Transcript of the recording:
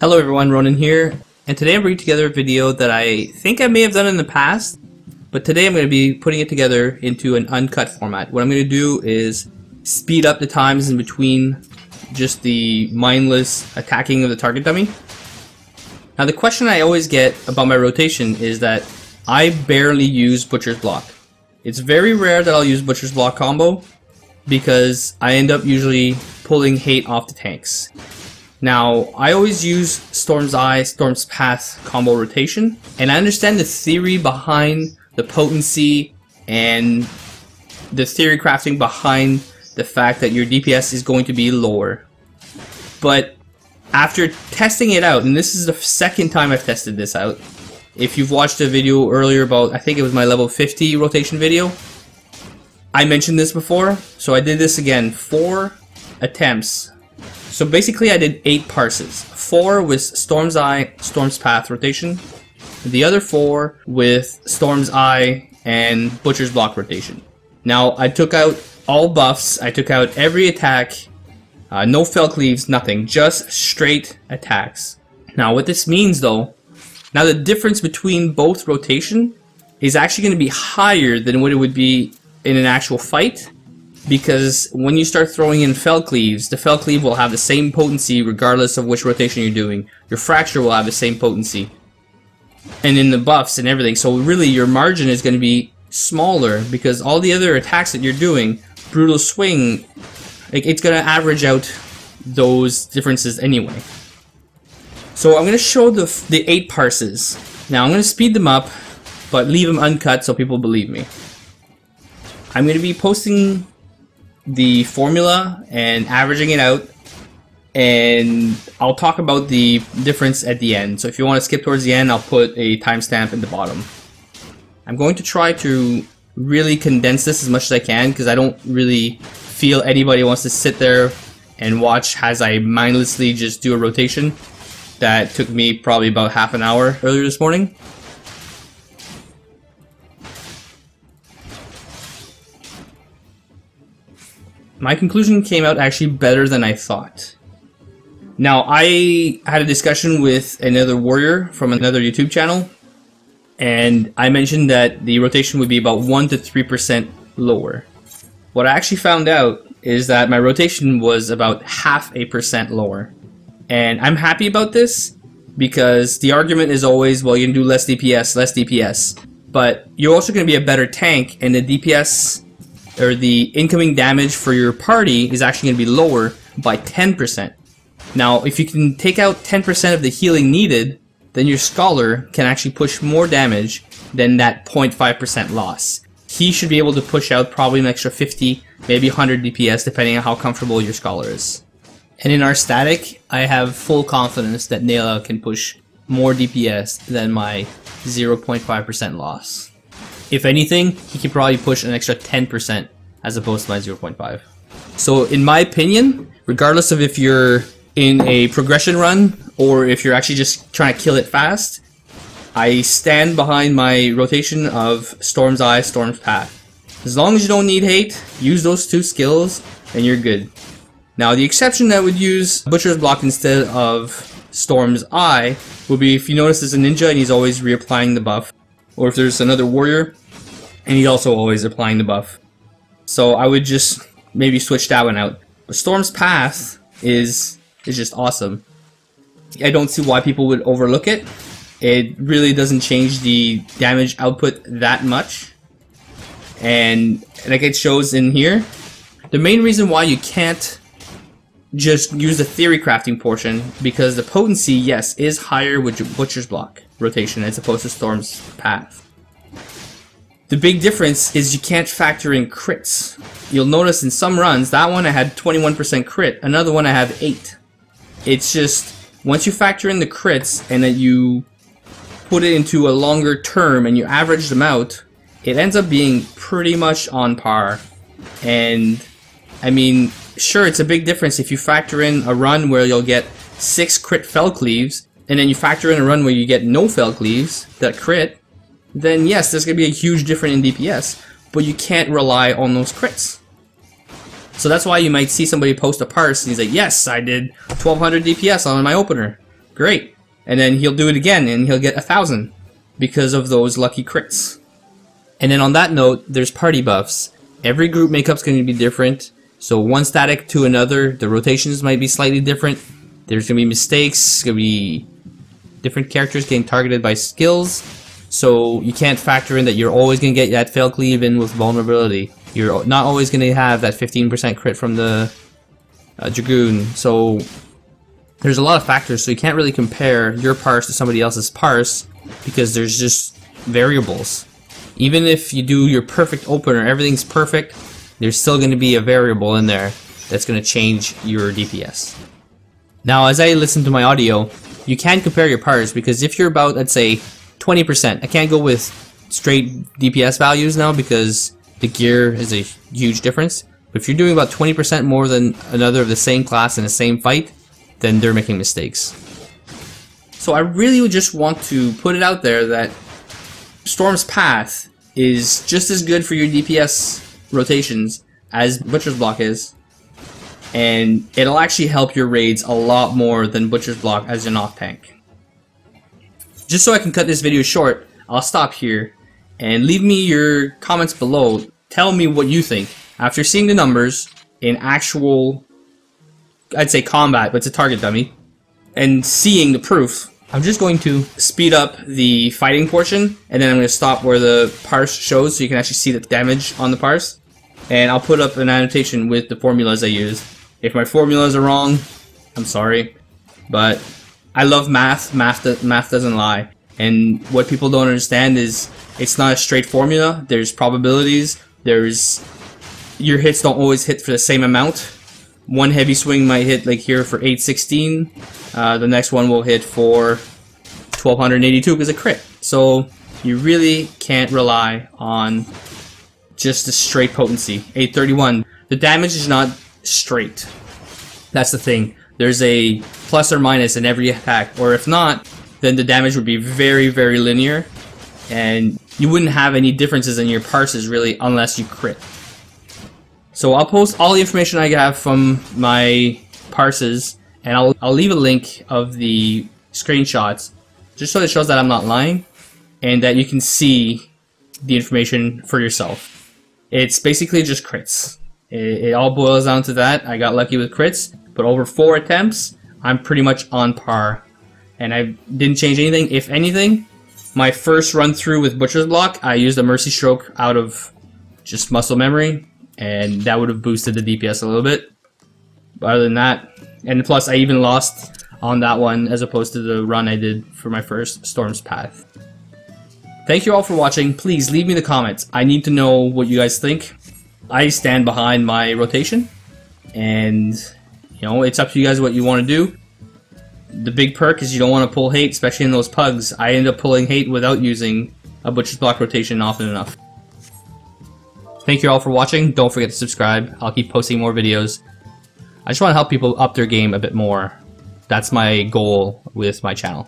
Hello everyone, Ronan here, and today I'm bringing together a video that I think I may have done in the past, but today I'm going to be putting it together into an uncut format. What I'm going to do is speed up the times in between just the mindless attacking of the target dummy. Now the question I always get about my rotation is that I barely use Butcher's Block. It's very rare that I'll use Butcher's Block combo because I end up usually pulling hate off the tanks. Now, I always use Storm's Eye, Storm's Path combo rotation, and I understand the theory behind the potency and the theory crafting behind the fact that your DPS is going to be lower. But after testing it out, and this is the second time I've tested this out, if you've watched a video earlier about, I think it was my level 50 rotation video, I mentioned this before, so I did this again, 4 attempts. So basically I did 8 parses, 4 with Storm's Eye, Storm's Path rotation, the other 4 with Storm's Eye and Butcher's Block rotation. Now I took out all buffs, I took out every attack, no fell cleaves, nothing, just straight attacks. Now what this means though, now the difference between both rotation is actually going to be higher than what it would be in an actual fight. Because when you start throwing in fell cleaves, the fell cleave will have the same potency regardless of which rotation you're doing. Your fracture will have the same potency. And in the buffs and everything. So really your margin is going to be smaller because all the other attacks that you're doing, brutal swing, it's going to average out those differences anyway. So I'm going to show the 8 parses. Now I'm going to speed them up, but leave them uncut so people believe me. I'm going to be posting the formula and averaging it out, and I'll talk about the difference at the end. So if you want to skip towards the end, I'll put a timestamp in the bottom. I'm going to try to really condense this as much as I can because I don't really feel anybody wants to sit there and watch as I mindlessly just do a rotation that took me probably about half an hour earlier this morning. My conclusion came out actually better than I thought. Now, I had a discussion with another warrior from another YouTube channel, and I mentioned that the rotation would be about 1 to 3% lower. What I actually found out is that my rotation was about 0.5% lower. And I'm happy about this because the argument is always, well, you can do less DPS, but you're also going to be a better tank, and the DPS or the incoming damage for your party is actually going to be lower by 10%. Now, if you can take out 10% of the healing needed, then your Scholar can actually push more damage than that 0.5% loss. He should be able to push out probably an extra 50, maybe 100 DPS, depending on how comfortable your Scholar is. And in our static, I have full confidence that Nayla can push more DPS than my 0.5% loss. If anything, he could probably push an extra 10% as opposed to my 0.5. So in my opinion, regardless of if you're in a progression run or if you're actually just trying to kill it fast, I stand behind my rotation of Storm's Eye, Storm's Path. As long as you don't need hate, use those 2 skills and you're good. Now the exception that would use Butcher's Block instead of Storm's Eye would be if you notice there's a ninja and he's always reapplying the buff. Or if there's another warrior, and he's also always applying the buff. So I would just maybe switch that one out. But Storm's Path is just awesome. I don't see why people would overlook it. It really doesn't change the damage output that much. And like it shows in here, the main reason why you can't just use the theory crafting portion, because the potency, yes, is higher with Butcher's Block rotation as opposed to Storm's Path. The big difference is you can't factor in crits. You'll notice in some runs, that one I had 21% crit, another one I have 8. It's just, once you factor in the crits and then you put it into a longer term and you average them out, it ends up being pretty much on par. And, I mean, sure, it's a big difference if you factor in a run where you'll get 6 crit fell cleaves, and then you factor in a run where you get no fell cleaves that crit, then yes, there's going to be a huge difference in DPS, but you can't rely on those crits. So that's why you might see somebody post a parse and he's like, yes, I did 1200 DPS on my opener. great. And then he'll do it again and he'll get 1,000 because of those lucky crits. And then on that note, there's party buffs. Every group makeup's going to be different. So one static to another, the rotations might be slightly different. There's going to be mistakes, going to be different characters getting targeted by skills. So you can't factor in that you're always going to get that fail cleave in with vulnerability. You're not always going to have that 15% crit from the Dragoon. So there's a lot of factors, so you can't really compare your parse to somebody else's parse because there's just variables. Even if you do your perfect opener, everything's perfect, there's still going to be a variable in there that's going to change your DPS. Now, as I listen to my audio, you can compare your parse because if you're about, let's say, 20%, I can't go with straight DPS values now because the gear is a huge difference. But if you're doing about 20% more than another of the same class in the same fight, then they're making mistakes. So I really would just want to put it out there that Storm's Path is just as good for your DPS rotations as Butcher's Block is. And it'll actually help your raids a lot more than Butcher's Block as an off-tank. Just so I can cut this video short, I'll stop here and leave me your comments below. Tell me what you think. After seeing the numbers in actual, I'd say combat, but it's a target dummy, and seeing the proof, I'm just going to speed up the fighting portion, and then I'm going to stop where the parse shows so you can actually see the damage on the parse. And I'll put up an annotation with the formulas I use. If my formulas are wrong, I'm sorry, but I love math. Math doesn't lie. And what people don't understand is it's not a straight formula. There's probabilities. Your hits don't always hit for the same amount. One heavy swing might hit like here for 816. The next one will hit for 1282 because of crit. So you really can't rely on just the straight potency. 831. The damage is not straight. That's the thing. There's a plus or minus in every attack, or if not, then the damage would be very, very linear, and you wouldn't have any differences in your parses really unless you crit. So I'll post all the information I have from my parses, and I'll leave a link of the screenshots just so it shows that I'm not lying and that you can see the information for yourself. It's basically just crits. It all boils down to that. I got lucky with crits, but over 4 attempts, I'm pretty much on par. And I didn't change anything. If anything, my first run through with Butcher's Block, I used a Mercy Stroke out of just muscle memory, and that would have boosted the DPS a little bit. But other than that, and plus I even lost on that one as opposed to the run I did for my first Storm's Path. Thank you all for watching. Please leave me the comments. I need to know what you guys think. I stand behind my rotation, and you know, it's up to you guys what you want to do. The big perk is you don't want to pull hate, especially in those pugs. I end up pulling hate without using a Butcher's Block rotation often enough. Thank you all for watching. Don't forget to subscribe. I'll keep posting more videos. I just want to help people up their game a bit more. That's my goal with my channel.